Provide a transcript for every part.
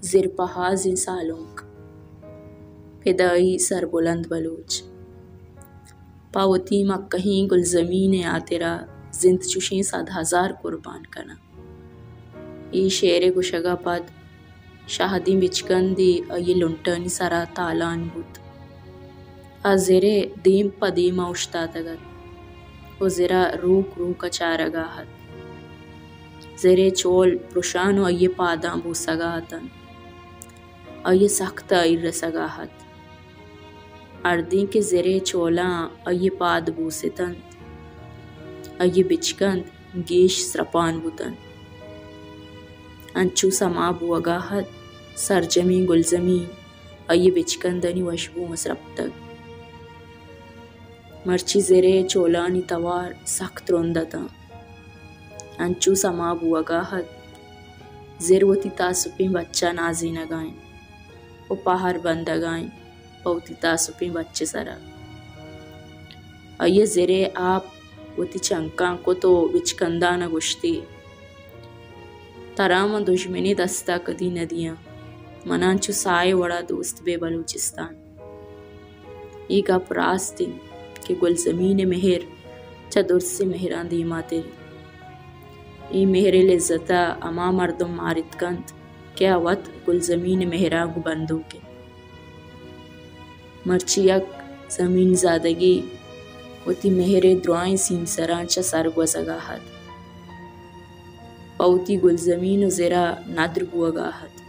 ज़िर पहाज़ सालुंक फिदाई सरबुलंद बलूच पावती मक्कहीं गुल ज़मीन आतेरा जिंद चुशें 100,000 कुर्बान कना ई शेर गुशगा पद शाहदी बिचकंदी ये लुंटनी सरा तालान बुत अज़िरे दीम पदीमा उश्ता तगत वो ज़िरा रूक रूक चारगाहत ज़िरे चोल प्रुशानो ये पादां बूसगाहतन ये सख्ता इरसगाहत अर्दी के ज़िरे चोला ये पाद बूसितन ये बिचकंद गेश स्रपान बुतन अंचू समा बुअगाहत सरजमी गुलजमी ये बिचकंदनी वशबू मसरप्तक मर्ची ज़िरे चोलानी तवार सख्त रोंदता अंचू समा बुअगाहत ज़िरवती तासुपी बच्चा नाजी नगाएं वो पहाड़ बंदगाएं पौती तासुपी बच्चे सरा ये ज़िरे आप वती चंका को तो बिचकंदा न गुश्ती तराम दुश्मनी दस्ता कदी नदियाँ मनांचु साए वड़ा दोस्त बे बलूचिस्तान ईगा प्रास्तिन के गुल ज़मीन मेहर चदुर से मेहरान दीमा तेरी ई मेहरे लिज़्ज़ता अमा मर्दम मारित कंत क्या वत गुल ज़मीन मेहरा गुबंदो के मर्चियक ज़मीन ज़ादगी वती मेहरे द्रुआई सीन सरांचा सरगवसगाहत पौती गुल ज़मीन ज़िरा नद्र बुअगाहत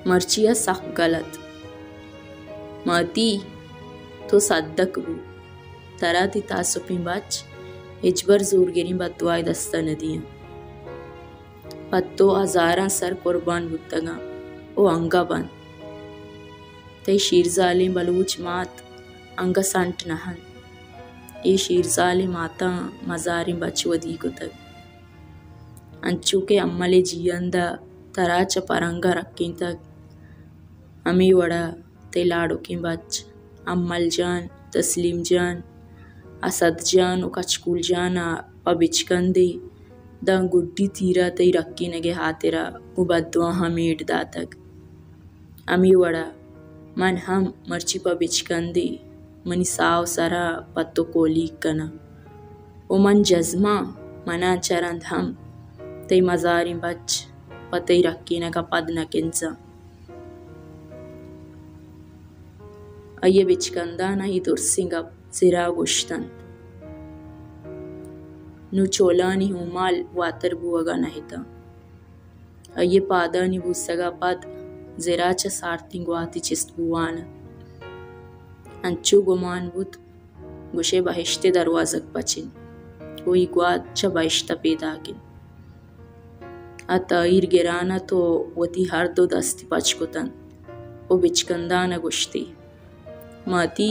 मर्चिया सख्त गलत माती तो सद्दक बू तराती तासुपी बच हिजबर जोरगिरी बदवाई दस्ता नदियाँ पत्तो हज़ारा सर कुर्बान बुतगा ओ अंगा बन ते शीरजाली बलूच मात अंगा संट नहन ये शीरजाली माता मजारी बचवदी को तक अंचू के अम्मले जियंदा तराच परंगा रक्की तक अमी वड़ा ते लाड़ो की बच अम्मल जान तस्लीम जान असद जान व कचकुल जाना पबिचकंदी दा गुड्डी तीरा तई रक्की नगे हातेरा मुबद्वा हमीड दातक अमी वड़ा मन हम मर्ची पबिचकंदी मनी साव सरा पत्तो कोली कना ओ मन जज्मा मना चरंद हम तई मजारी बच पतई रक्की नगा पद न किंसा ये बिचकंदा नहीं दुर्सिंगा ज़िरा गुश्तन नु चोलानी हुमाल वातर बुअगा नहीं था ये पादानी बुसगा पद ज़िरा च सार्तिंगवाती चिस्त बुआन अंचू गुमान बुत गुशे बहिश्ते दरवाज़क पचिन कोई ग्वाद च बहिश्ता पैदा किन अताईर गिराना तो वती हर दो दस्ती पचकुतन वो बिचकंदा न गुश्ती माती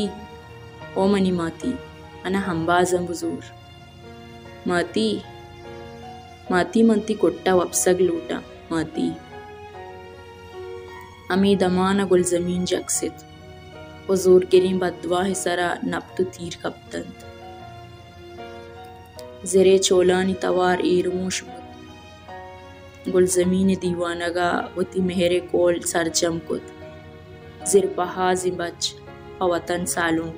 ओ मनी माती अना हंबाज़ं बुजूर माती माती मंती कोट्टा वपसग लूटा माती अमी दमाना गुल ज़मीन जक्सित वो जोर गिरीं बदवाह सरा नब्तु तीर कप्तंत ज़िरे चोलानी तवार ईरमोश बुत गुल ज़मीन दीवानगा वती मेहरे कोल सरजम कुत ज़िर पहाज़ी बच वतन सालूं